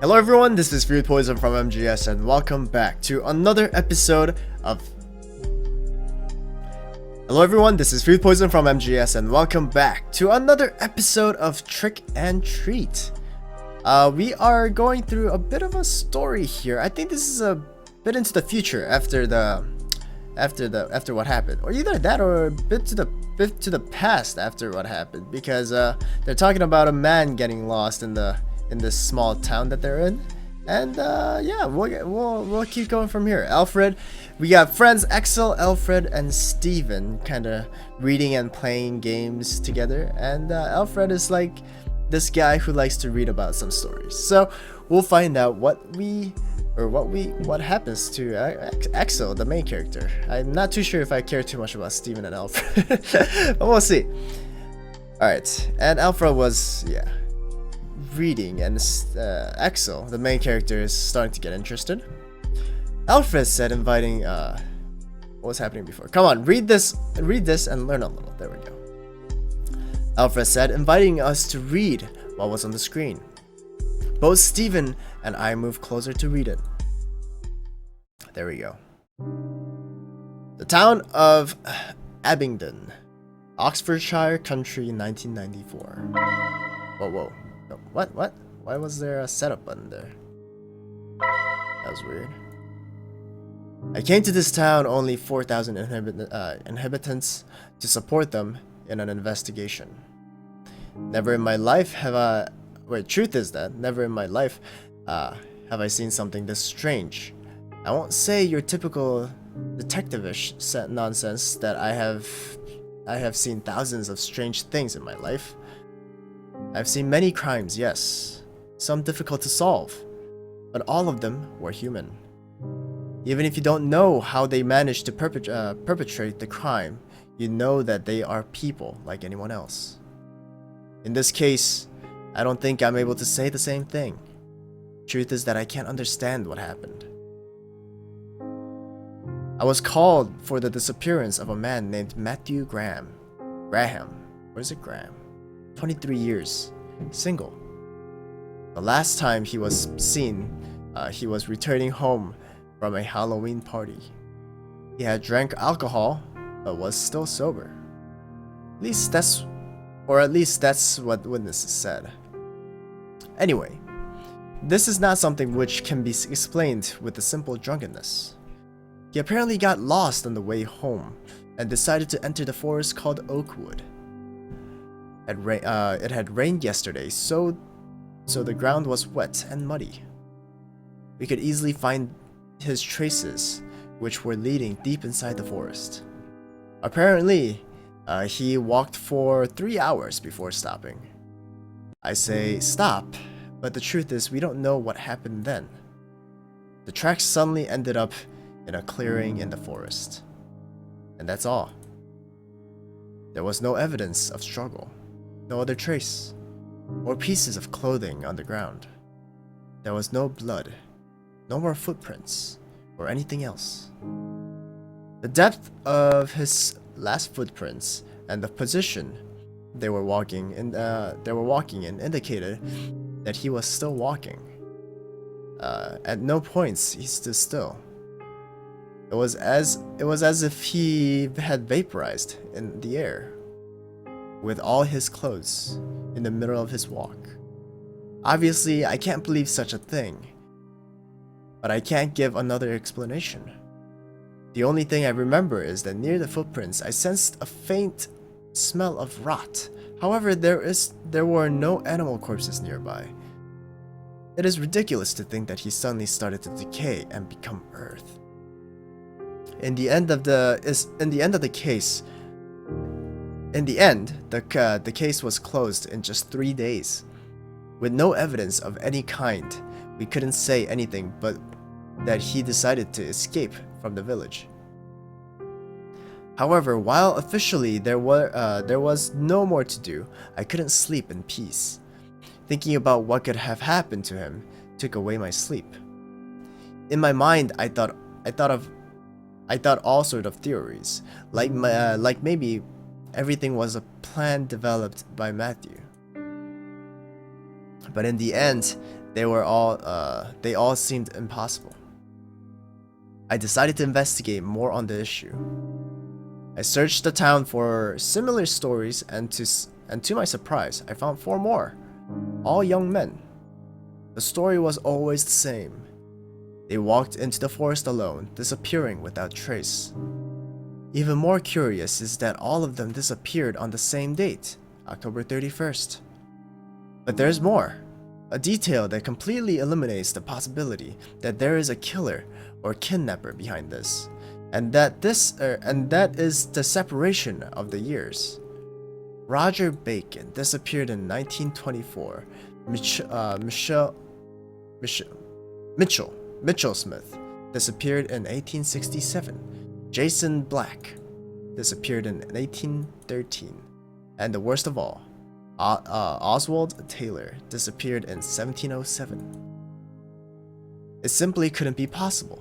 Hello everyone, this is Food Poison from MGS and welcome back to another episode of Trick and Treat. We are going through a bit of a story here. I think this is a bit into the future after what happened, or either that or a bit to the past after what happened, because they're talking about a man getting lost in this small town that they're in, and yeah, we'll keep going from here. Alfred, we got friends Axel, Alfred, and Steven kind of reading and playing games together, and Alfred is like this guy who likes to read about some stories. So we'll find out what happens to Axel, the main character. I'm not too sure if I care too much about Steven and Alfred, but we'll see. Alright, and Alfred was, reading, and Axel, the main character, is starting to get interested. Alfred said inviting, what was happening before? Come on, read this and learn a little. There we go. Alfred said inviting us to read what was on the screen. Both Steven and I moved closer to read it. There we go. The town of Abingdon, Oxfordshire country, 1994. Whoa. What? Why was there a setup button there? That was weird. I came to this town only 4,000 inhabitants to support them in an investigation. Never in my life have I... truth is that never in my life have I seen something this strange. I won't say your typical detective-ish nonsense that I have seen thousands of strange things in my life. I've seen many crimes, yes, some difficult to solve, but all of them were human. Even if you don't know how they managed to perpetrate the crime, you know that they are people like anyone else. In this case, I don't think I'm able to say the same thing. Truth is that I can't understand what happened. I was called for the disappearance of a man named Matthew Graham. Or is it Graham? 23 years, single. The last time he was seen, he was returning home from a Halloween party. He had drank alcohol, but was still sober. At least that's what witnesses said. Anyway, this is not something which can be explained with a simple drunkenness. He apparently got lost on the way home and decided to enter the forest called Oakwood. It had rained yesterday, so the ground was wet and muddy. We could easily find his traces, which were leading deep inside the forest. Apparently, he walked for 3 hours before stopping. I say stop, but the truth is we don't know what happened then. The tracks suddenly ended up in a clearing in the forest. And that's all. There was no evidence of struggle. No other trace, or pieces of clothing on the ground. There was no blood, no more footprints, or anything else. The depth of his last footprints and the position they were walking in indicated that he was still walking. At no points he stood still. It was as if he had vaporized in the air, with all his clothes in the middle of his walk. Obviously, I can't believe such a thing, but I can't give another explanation. The only thing I remember is that near the footprints, I sensed a faint smell of rot. However, there were no animal corpses nearby. It is ridiculous to think that he suddenly started to decay and become earth. In the end, the case was closed in just 3 days. With no evidence of any kind, we couldn't say anything but that he decided to escape from the village. However, while officially there was no more to do, I couldn't sleep in peace. Thinking about what could have happened to him took away my sleep. In my mind, I thought all sorts of theories, like maybe everything was a plan developed by Matthew. But in the end, They all seemed impossible. I decided to investigate more on the issue. I searched the town for similar stories, and to my surprise, I found 4 more, all young men. The story was always the same. They walked into the forest alone, disappearing without trace. Even more curious is that all of them disappeared on the same date, October 31st. But there's more. A detail that completely eliminates the possibility that there is a killer or kidnapper behind this, and that is the separation of the years. Roger Bacon disappeared in 1924. Mitchell Smith disappeared in 1867. Jason Black disappeared in 1813. And the worst of all, Oswald Taylor disappeared in 1707. It simply couldn't be possible.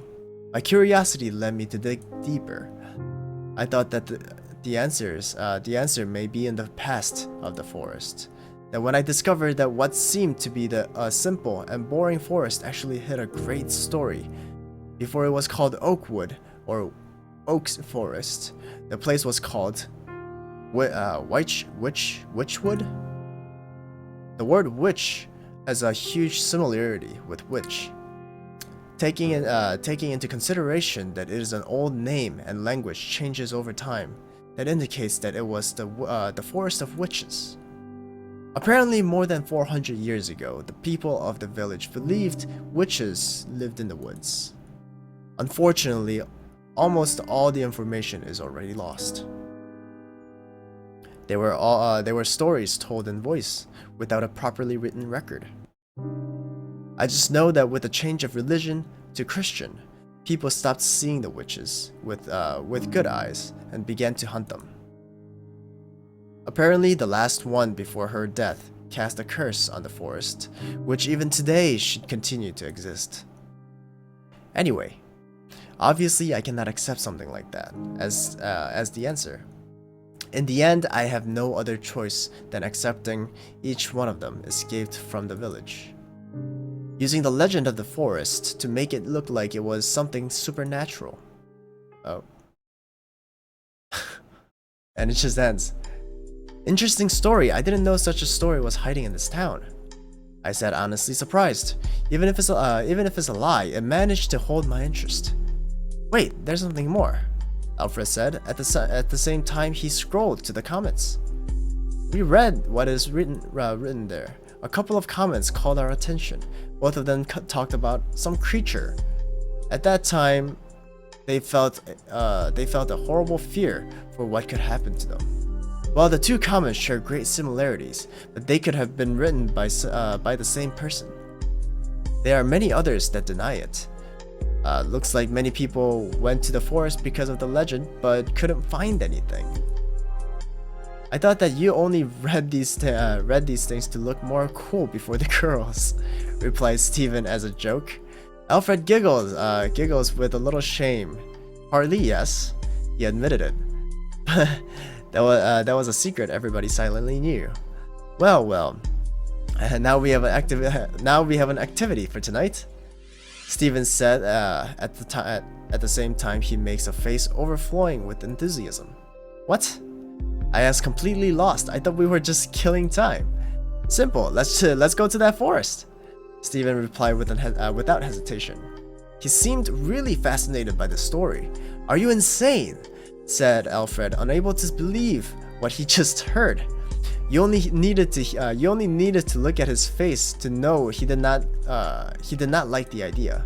My curiosity led me to dig deeper. I thought that the answer may be in the past of the forest. That when I discovered that what seemed to be the simple and boring forest actually hid a great story. Before it was called Oakwood or Oaks Forest, the place was called Witchwood. The word witch has a huge similarity with witch. Taking into consideration that it is an old name and language changes over time, that indicates that it was the forest of witches. Apparently, more than 400 years ago, the people of the village believed witches lived in the woods. Unfortunately, almost all the information is already lost. They were stories told in voice, without a properly written record. I just know that with the change of religion to Christian, people stopped seeing the witches with good eyes and began to hunt them. Apparently, the last one before her death cast a curse on the forest, which even today should continue to exist. Anyway, obviously I cannot accept something like that as the answer. In the end, I have no other choice than accepting each one of them escaped from the village, using the legend of the forest to make it look like it was something supernatural. Oh. And it just ends. Interesting story. I didn't know such a story was hiding in this town. I said, honestly surprised. Even if it's a lie, it managed to hold my interest. Wait, there's something more, Alfred said. At the same time, he scrolled to the comments. We read what is written there. A couple of comments called our attention. Both of them talked about some creature. At that time, they felt a horrible fear for what could happen to them. While the 2 comments share great similarities, but they could have been written by the same person. There are many others that deny it. Looks like many people went to the forest because of the legend, but couldn't find anything. I thought that you only read these things to look more cool before the girls, replied Stephen as a joke. Alfred giggles with a little shame. Partly yes, he admitted it. That was a secret everybody silently knew. Well. Now we have an activity for tonight, Stephen said. At the same time, he makes a face overflowing with enthusiasm. What? I asked, completely lost. I thought we were just killing time. Simple. Let's go to that forest, Stephen replied without hesitation. He seemed really fascinated by the story. Are you insane? Said Alfred, unable to believe what he just heard. You only needed to look at his face to know he did not like the idea.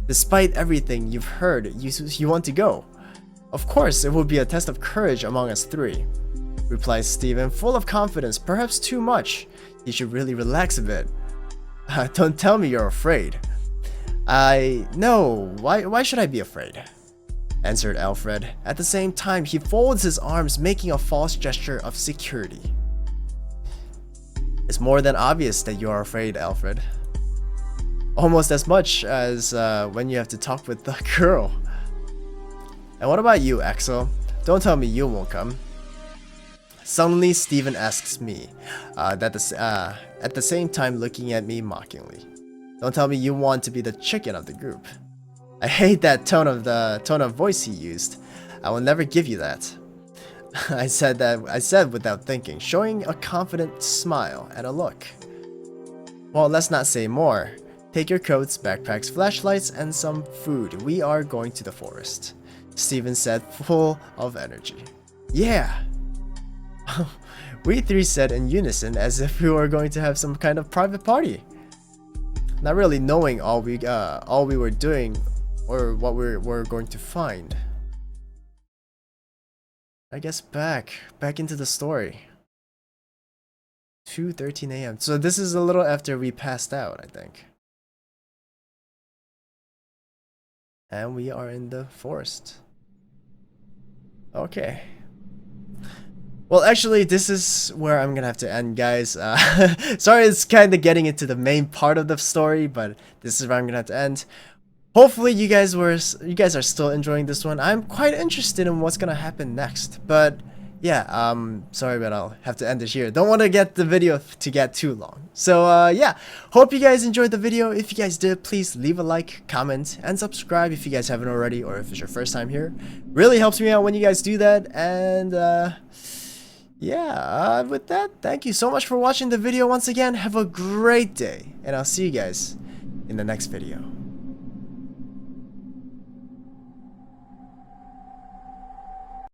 Despite everything you've heard, you want to go. Of course, it will be a test of courage among us 3, replied Stephen, full of confidence, perhaps too much. You should really relax a bit. Don't tell me you're afraid. No. Why should I be afraid? Answered Alfred. At the same time, he folds his arms, making a false gesture of security. It's more than obvious that you are afraid, Alfred. Almost as much as when you have to talk with the girl. And what about you, Axel? Don't tell me you won't come. Suddenly, Stephen asks me, at the same time looking at me mockingly. Don't tell me you want to be the chicken of the group. I hate that tone of voice he used. I will never give you that. I said without thinking, showing a confident smile and a look. Well, let's not say more. Take your coats, backpacks, flashlights, and some food. We are going to the forest. Steven said, full of energy. Yeah! We three said in unison as if we were going to have some kind of private party. Not really knowing all we were doing or what we're going to find. I guess back into the story. 2:13 a.m. So this is a little after we passed out, I think. And we are in the forest. Okay. Well, actually, this is where I'm gonna have to end, guys. Sorry, it's kind of getting into the main part of the story, but this is where I'm gonna have to end. Hopefully, you guys are still enjoying this one. I'm quite interested in what's gonna happen next, but yeah, sorry, but I'll have to end it here. Don't want to get the video to get too long. So yeah, hope you guys enjoyed the video. If you guys did, please leave a like, comment, and subscribe if you guys haven't already, or if it's your first time here. Really helps me out when you guys do that. And yeah, with that, thank you so much for watching the video once again. Have a great day, and I'll see you guys in the next video.